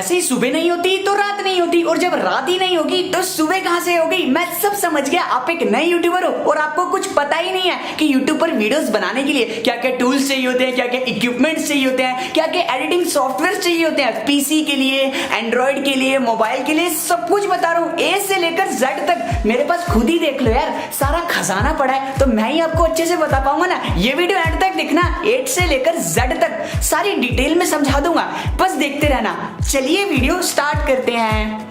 जैसे ही सुबह नहीं होती तो रात नहीं होती, और जब रात ही नहीं होगी तो सुबह कहां से होगी। मैं सब समझ गया, आप एक नए यूट्यूबर हो और आपको कुछ पता ही नहीं है कि यूट्यूब पर वीडियोस बनाने के लिए क्या क्या टूल्स चाहिए होते हैं, क्या क्या इक्विपमेंट्स चाहिए होते हैं, क्या क्या एडिटिंग सॉफ्टवेयर चाहिए होते हैं, पीसी के लिए, एंड्रॉइड के लिए, मोबाइल के लिए, सब कुछ बता रहा हूँ ए से लेकर जेड तक। मेरे पास खुद ही देख लो यार, सारा खजाना पड़ा है, तो मैं ही आपको अच्छे से बता पाऊंगा ना। ये वीडियो एंड तक देखना, ए से लेकर जेड तक सारी डिटेल में समझा दूंगा, बस देखते रहना। चलिए वीडियो स्टार्ट करते हैं।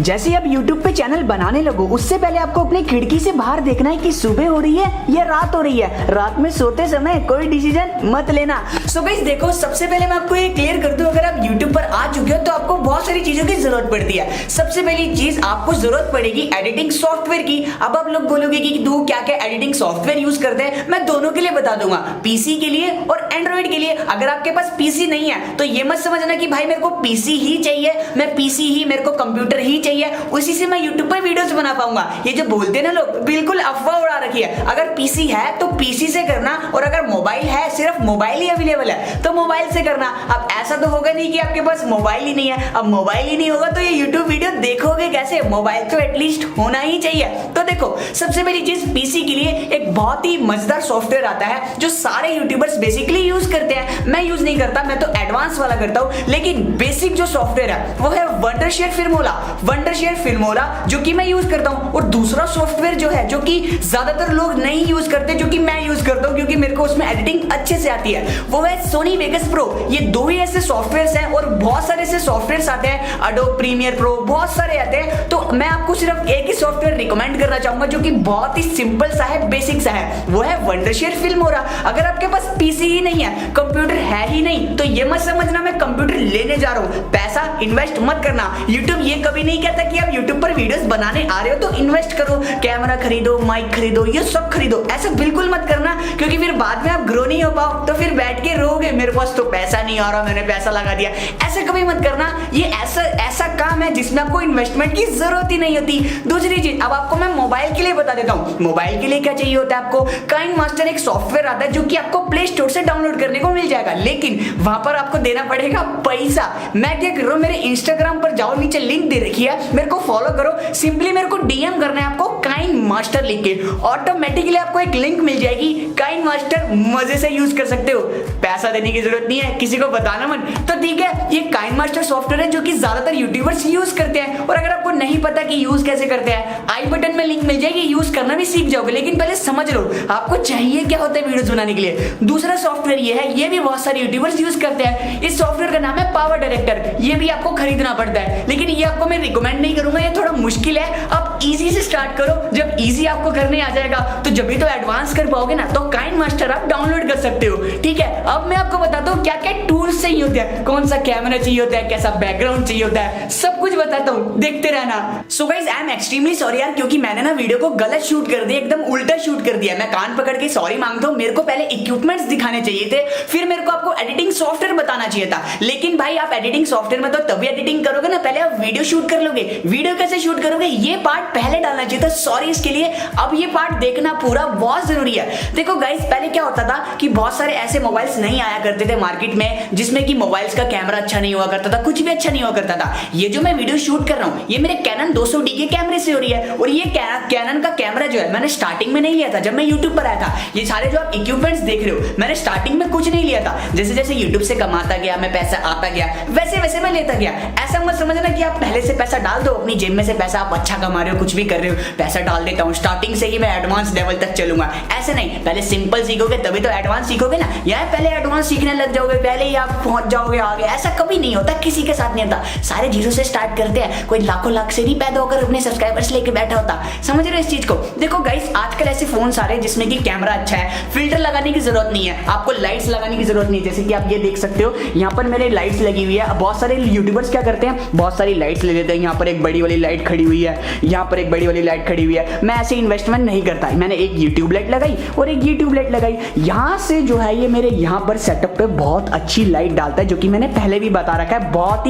जैसे आप YouTube पे चैनल बनाने लगो, उससे पहले आपको अपनी खिड़की से बाहर देखना है कि सुबह हो रही है या रात हो रही है। रात में सोते समय कोई डिसीजन मत लेना। सो गाइस देखो, सबसे पहले मैं आपको ये क्लियर कर दूं, अगर आप YouTube पर आ चुके हो तो आपको बहुत सारी चीजों की जरूरत पड़ती है। सबसे पहली चीज आपको जरूरत पड़ेगी एडिटिंग सॉफ्टवेयर की। अब आप लोग बोलोगे कि तू क्या क्या एडिटिंग सॉफ्टवेयर यूज करते हैं, मैं दोनों के लिए बता दूंगा, पीसी के लिए और एंड्रॉइड के लिए। अगर आपके पास पीसी नहीं है तो ये मत समझना कि भाई मेरे को पीसी ही चाहिए, मैं पीसी ही, मेरे को कंप्यूटर ही चाहिए, उसी से मैं YouTube पर वीडियोस बना पाऊंगा। ये जो बोलते हैं ना लोग, बिल्कुल अफवाह उड़ा रखी है। अगर पीसी है तो पीसी से करना, और अगर मोबाइल है, सिर्फ मोबाइल ही अवेलेबल है तो मोबाइल से करना। अब ऐसा तो होगा नहीं कि आपके पास मोबाइल ही नहीं है। अब मोबाइल ही नहीं होगा तो ये YouTube वीडियो देखोगे कैसे? मोबाइल तो एटलीस्ट होना ही चाहिए। तो देखो, सबसे पहली चीज, पीसी के लिए एक बहुत ही मजेदार सॉफ्टवेयर आता है जो सारे यूट्यूबर्स बेसिकली यूज करते हैं। मैं यूज नहीं करता, मैं तो एडवांस वाला करता हूं, लेकिन बेसिक जो सॉफ्टवेयर है वो है वंडरशेयर फिल्मोला, जो कि मैं यूज करता हूं। और दूसरा सॉफ्टवेयर जो है, जो कि ज्यादातर लोग नहीं यूज करते, जो कि मैं यूज करता हूं क्योंकि मेरे को उसमें एडिटिंग अच्छे से आती है, वो है सोनी वेगस प्रो। ये दो ही ऐसे सॉफ्टवेयर्स हैं, और बहुत सारे ऐसे सॉफ्टवेयर्स आते हैं, एडोब प्रीमियर प्रो, बहुत सारे आते हैं। तो मैं आपको सिर्फ एक ही सॉफ्टवेयर रिकमेंड करना चाहूंगा जो कि बहुत ही सिंपल सा है, बेसिक सा है, वो है वंडरशेयर फिल्मोला। अगर आपके पास पीसी ही नहीं है, कंप्यूटर है ही नहीं, तो ये मत समझना मैं कंप्यूटर लेने जा रहा हूं। पैसा इन्वेस्ट मत करना। यूट्यूब ये कभी नहीं कहता कि आप यूट्यूब पर वीडियोस बनाने आ रहे हो तो इन्वेस्ट करो, कैमरा खरीदो, माइक खरीदो, ये सब खरीदो। ऐसा बिल्कुल मत करना, क्योंकि फिर बाद में आप ग्रो नहीं हो पाओ तो फिर बैठ के रोगे, मेरे पास तो पैसा नहीं आ रहा, मैंने पैसा लगा दिया। ऐसा कभी मत करना। ये ऐसा काम है जिसमें आपको इन्वेस्टमेंट की जरूरत ही नहीं होती। दूसरी चीज, अब आपको मैं मोबाइल के लिए बता देता हूँ। मोबाइल के लिए क्या चाहिए होता है आपको? काइंड मास्टर एक सॉफ्टवेयर आता है जो कि आपको प्ले स्टोर से डाउनलोड करने को मिल जाएगा, लेकिन वहां पर आपको देना पड़ेगा पैसा। मैं क्या कर रहा हूँ, मेरे इंस्टाग्राम पर जाओ, नीचे लिंक दे रखी है, मेरे को फॉलो करो, सिंपली मेरे को डीएम करना है आपको काइंड मास्टर लिख के, ऑटोमेटिकली आपको एक लिंक मिल जाएगी। काइंड मास्टर मजे से यूज कर सकते हो, पैसा देने की जरूरत नहीं है, किसी को बताना मत। तो ठीक है, ये काइंड मास्टर सॉफ्टवेयर है जो कि ज्यादातर यूट्यूबर्स यूज करते हैं। और अगर आपको नहीं पता कि यूज कैसे करते हैं, आई बटन में लिंक मिल जाएगी, यूज करना भी सीख जाओगे। लेकिन पहले समझ लो आपको चाहिए क्या होता है वीडियोस बनाने के लिए। दूसरा सॉफ्टवेयर ये है, ये भी बहुत सारे यूट्यूबर्स यूज करते हैं। इस सॉफ्टवेयर का नाम है पावर डायरेक्टर। ये भी आपको खरीदना पड़ता है, लेकिन ये आपको मैं रिकमेंड नहीं करूंगा, ये थोड़ा मुश्किल है। आप इजी से स्टार्ट करो, जब इजी आपको करने आ जाएगा तो जब भी तो एडवांस कर पाओगे ना। तो काइंड मास्टर आप डाउनलोड कर सकते हो, ठीक है। अब मैं आपको बताता हूँ क्या क्या टूल्स चाहिए होते हैं, कौन सा कैमरा चाहिए होता है, कैसा बैकग्राउंड चाहिए होता है, सब कुछ बताता हूँ, देखते रहना। So guys, I am extremely sorry यार, क्योंकि मैंने ना वीडियो को गलत शूट कर दिया, एकदम उल्टा शूट कर दिया। मैं कान पकड़ के सॉरी मांगता हूँ। मेरे को पहले इक्विपमेंट्स दिखाने चाहिए थे, फिर मेरे को आपको एडिटिंग सॉफ्टवेयर बताना चाहिए था। लेकिन भाई, आप एडिटिंग सॉफ्टवेयर में तो तभी एडिटिंग करोगे ना, पहले आप वीडियो शूट कर लोगे। वीडियो कैसे शूट करोगे, ये पार्ट पहले डालना चाहिए था, सॉरी इसके लिए। अब ये पार्ट देखना पूरा बहुत जरूरी है। देखो गाइस, पहले क्या होता था कि बहुत सारे ऐसे मोबाइल्स नहीं आया करते थे मार्केट में, जिसमें कि मोबाइल्स का कैमरा अच्छा नहीं हुआ करता था, कुछ भी अच्छा नहीं हुआ करता था। ये जो मैं वीडियो शूट कर रहा हूँ, ये मेरे कैनन 200D के कैमरे से हो रही है। और ये कैनन का कैमरा जो है, मैंने स्टार्टिंग में नहीं लिया था जब मैं यूट्यूब पर आया था। ये सारे जो आप इक्विपमेंट्स देख रहे हो, मैंने स्टार्टिंग में कुछ नहीं लिया था। जैसे जैसे यूट्यूब से कमाता गया, मैं पैसा आता गया, वैसे वैसे मैं लेता गया। ऐसा मत समझना कि आप पहले से पैसा डाल दो अपनी जेब में से, पैसा आप अच्छा कमा रहे हो, कुछ भी कर रहे हो, पैसा डाल देता हूँ, स्टार्टिंग से ही मैं एडवांस लेवल तक चलूंगा। ऐसे नहीं, पहले सिंपल सीखोगे तभी तो एडवांस सीखोगे ना। यार पहले एडवांस सीखने लग जाओगे, पहले ही आप पहुंच जाओगे आगे, ऐसा कभी नहीं होता, किसी के साथ नहीं होता। सारे जीरो से स्टार्ट करते हैं, कोई लाखों लाख से नहीं पैदा होकर अपने सब्सक्राइबर्स लेके बैठा होता। समझ रहे हो इस चीज को? देखो गाइस, आजकल ऐसे फोन सारे जिसमें कि कैमरा अच्छा है, फिल्टर लगाने की जरूरत नहीं है, आपको लाइट्स लगाने की जरूरत नहीं है। जैसे कि आप ये देख सकते हो, यहाँ पर मेरे लाइट्स लगी हुई है। बहुत सारे यूट्यूबर्स क्या करते हैं, बहुत सारी लाइट्स ले लेते हैं। यहाँ पर एक बड़ी वाली लाइट खड़ी हुई है, यहाँ पर एक बड़ी वाली लाइट खड़ी हुई है, मैं ऐसे इन्वेस्टमेंट नहीं करता। मैंने एक ये ट्यूबलाइट लगाई और एक ये ट्यूबलाइट लगाई, यहाँ से जो है ये मेरे यहाँ पर सेटअप पे बहुत अच्छी लाइट डालता है, जो कि मैंने पहले भी बता रखा है, बहुत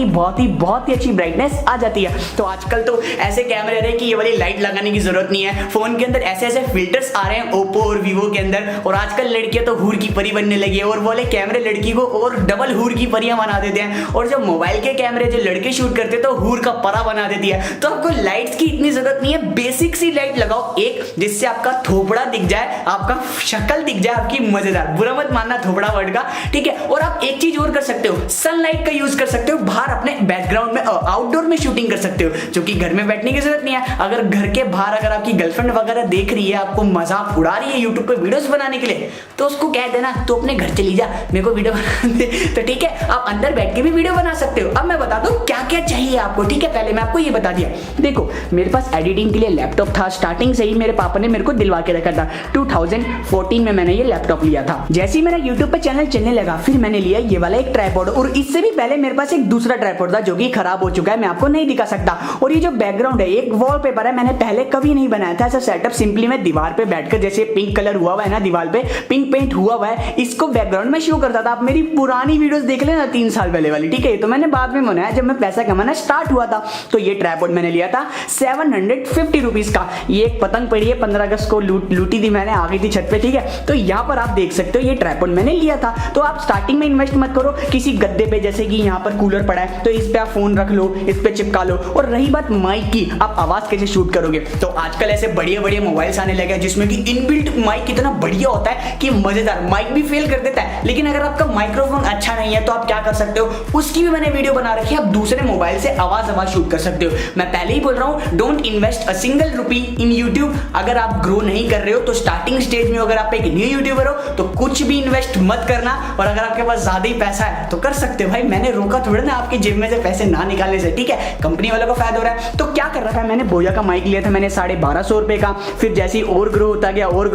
ही अच्छी ब्राइटनेस आ जाती है। तो आजकल तो ऐसे कैमरे आ रहे हैं कि ये वाली लाइट लगाने की जरूरत नहीं है, फोन के अंदर ऐसे ऐसे फिल्टर्स आ रहे हैं ओप्पो और वीवो के अंदर, और आजकल लड़कियां तो हूर की परी बनने लगी है, और वाले कैमरे लड़की को और डबल हूर की परियां बना देते हैं, और जो मोबाइल के कैमरे जो लड़के शूट करते हैं तो हूर का परा बना देती है। तो आपको लाइट्स की इतनी जरूरत नहीं है, बेसिक सी लाइट लगाओ एक, जिससे आपका थोपड़ा दिख जाए, आपका शक्ल दिख जाए आपकी मजेदार, बुरा मत मानना थोपड़ा वर्ड का, ठीक है। और आप एक चीज और कर सकते हो, सनलाइट का यूज कर सकते हो, बाहर अपने बैकग्राउंड में आउटडोर में शूटिंग कर सकते हो, जो कि घर में बैठने की जरूरत नहीं है। अगर घर के बाहर अगर आपकी गर्लफ्रेंड वगैरह देख रही है, आपको मजाक उड़ा रही है यूट्यूब पे वीडियोस बनाने के लिए, तो उसको कह देना तो अपने घर चली जा, मेरे को वीडियो बना दे, तो ठीक है, आप अंदर बैठ के भी वीडियो बना सकते हो। अब मैं बता दूं क्या क्या चाहिए आपको, ठीक है। पहले मैं आपको ये बता दिया, देखो मेरे पास एडिटिंग के लिए लैपटॉप था, स्टार्टिंग से ही मेरे पापा ने मेरे को दिलवा के रखा था। 2014 में मैंने ये लैपटॉप लिया था। जैसे ही मेरा यूट्यूब पे चैनल चलने लगा, फिर मैंने लिया ये वाला एक ट्राइपॉड, और इससे भी पहले मेरे पास एक दूसरा ट्राइपॉड था जो कि खराब हो चुका है, मैं आपको नहीं दिखा सकता। और ये जो बैकग्राउंड है, एक वॉलपेपर है, मैंने पहले कभी नहीं बनाया था ऐसा सेटअप। सिंपली मैं दीवार पे बैठकर, जैसे पिंक कलर हुआ हुआ है ना दीवार पे, पिंक पेंट हुआ हुआ है, इसको बैकग्राउंड में शो करता था। आप मेरी पुरानी वीडियोस देख लेना 3 साल पहले वाली, ठीक है। तो मैंने बाद में बनाया जब मैं पैसा कमाना स्टार्ट हुआ था। तो ये ट्राइपॉड मैंने लिया था 750 रुपीज का। ये एक पतंग पड़ी है, 15 अगस्त को लूटी थी मैंने, आ गई थी छत पे, ठीक है। तो यहाँ पर आप देख सकते हो ये ट्राइपॉड मैंने लिया था। तो आप स्टार्टिंग में इन्वेस्ट मत करो किसी गद्दे पे, जैसे कि यहाँ पर कूलर पड़ा है तो इस पे आप फोन रख लो, इस पे चिपका लो। और रही बात माइक की, आप आवाज कैसे शूट करोगे, तो आजकल ऐसे बढ़िया बढ़िया मोबाइल्स आने लगे हैं जिसमें कि इनबिल्ट माइक इतना बढ़िया होता है कि मजेदार, माइक भी फेल कर देता है। लेकिन अगर आपका माइक्रोफोन अच्छा नहीं है तो आप क्या कर सकते हो, उसकी भी मैंने वीडियो बना रखी है, आप दूसरे मोबाइल से आवाज शूट कर सकते हो। मैं पहले ही बोल रहा हूं, don't invest a single rupee in YouTube. अगर आप ग्रो नहीं कर रहे हो तो स्टार्टिंग स्टेज में, अगर आप एक न्यू यूट्यूबर हो तो कुछ भी इन्वेस्ट मत करना। और अगर आपके पास ज्यादा ही पैसा है तो कर सकते हो भाई, मैंने रोका थोड़ा ना आपकी जेब में से पैसे ना निकालने से, ठीक है। कंपनी वालों को फायदा हो रहा है। तो क्या कर रखा है मैंने, बोया का माइक लिया था मैंने 1250 रुपए का। फिर जैसे ही और ग्रो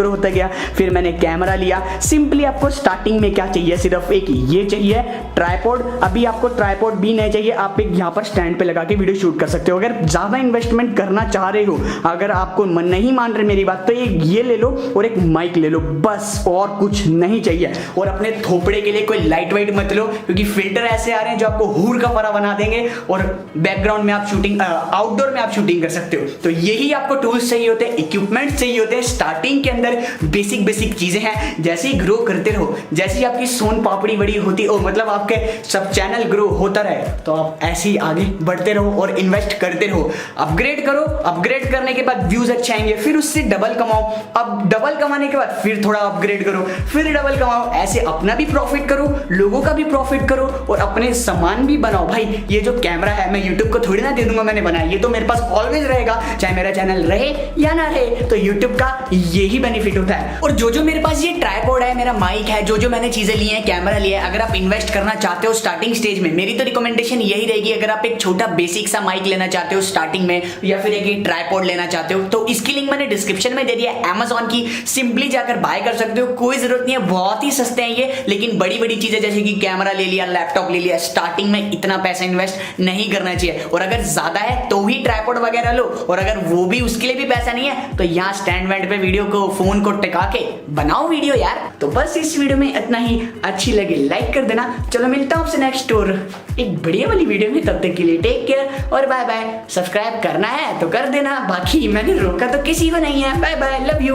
होता गया फिर मैंने कैमरा लिया। सिंपली आपको स्टार्टिंग में क्या चाहिए, सिर्फ एक ये चाहिए ट्राइपॉड। अभी आपको ट्राइपॉड भी नहीं चाहिए, आप एक यहाँ पर स्टैंड पे लगा के वीडियो शूट कर सकते हो। अगर ज्यादा इन्वेस्टमेंट करना चाह रहे हो, अगर आपको मन नहीं मान रहे मेरी बात, तो ये ले लो और एक माइक ले लो, बस और कुछ नहीं चाहिए। और अपने थोपड़े के लिए कोई लाइट वाइट मत लो, क्योंकि फिल्टर ऐसे आ रहे हैं जो आपको हूर का परा बना देंगे, और बैकग्राउंड में आप शूटिंग, आउटडोर में आप शूटिंग कर सकते हो। तो यही आपको टूल्स चाहिए होते हैं, इक्विपमेंट चाहिए होते हैं। स्टार्टिंग के अंदर बेसिक चीजें हैं, जैसे ही ग्रो करते रहो, जैसे ही आपकी सोन पापड़ी बड़ी होती हो, मतलब आपके सब चैनल ग्रो होता रहे, तो आप ऐसे ही आगे बढ़ते रहो और इन्वेस्ट करते रहो। अपग्रेड करो, अपग्रेड करने के बाद व्यूज अच्छे आएंगे, फिर उससे डबल कमाओ, अब डबल कमाने के बाद फिर थोड़ा अपग्रेड करो, फिर डबल कमाओ। ऐसे अपना भी प्रॉफिट करो, लोगों का भी प्रॉफिट करो, और अपने सामान भी बनाओ। भाई ये जो कैमरा है मैं यूट्यूब को थोड़ी ना दे दूंगा मैंने बनाया, ये तो मेरे पास ऑलवेज रहेगा, चाहे मेरा चैनल रहे या ना रहे। तो यूट्यूब का यही बेनिफिट होता है। और जो मेरे पास ये ट्राइपॉड है, मेरा माइक है, जो मैंने चीजें ली हैं, कैमरा लिया है, अगर आप इन्वेस्ट करना चाहते हो स्टार्टिंग स्टेज में, मेरी तो रिकमेंडेशन यही रहेगी, अगर आप एक छोटा बेसिक सा माइक लेना चाहते हो स्टार्टिंग में, या फिर एक ट्राइपॉड लेना चाहते हो, तो इसकी लिंक मैंने डिस्क्रिप्शन में दे दिया है Amazon की, सिंपली जाकर बाय कर सकते हो, कोई जरूरत नहीं है, बहुत ही सस्ते हैं ये। लेकिन बड़ी बड़ी चीजें जैसे कि कैमरा ले लिया, लैपटॉप ले लिया, स्टार्टिंग में इतना पैसा इन्वेस्ट नहीं करना चाहिए। और अगर ज्यादा है तो ही ट्राइपॉड वगैरह लो, और अगर वो भी उसके लिए भी पैसा नहीं है तो यहाँ स्टैंड वैंड पे वीडियो को, फोन को टिका के बनाओ वीडियो यार। तो बस इस वीडियो में इतना ही, अच्छी लगे लाइक कर देना। चलो मिलता हूं आपसे नेक्स्ट और एक बढ़िया वाली वीडियो में, तब तक के लिए टेक केयर और बाय बाय। सब्सक्राइब करना है तो कर देना, बाकी मैंने रोका तो किसी को नहीं है। Bye bye, love you.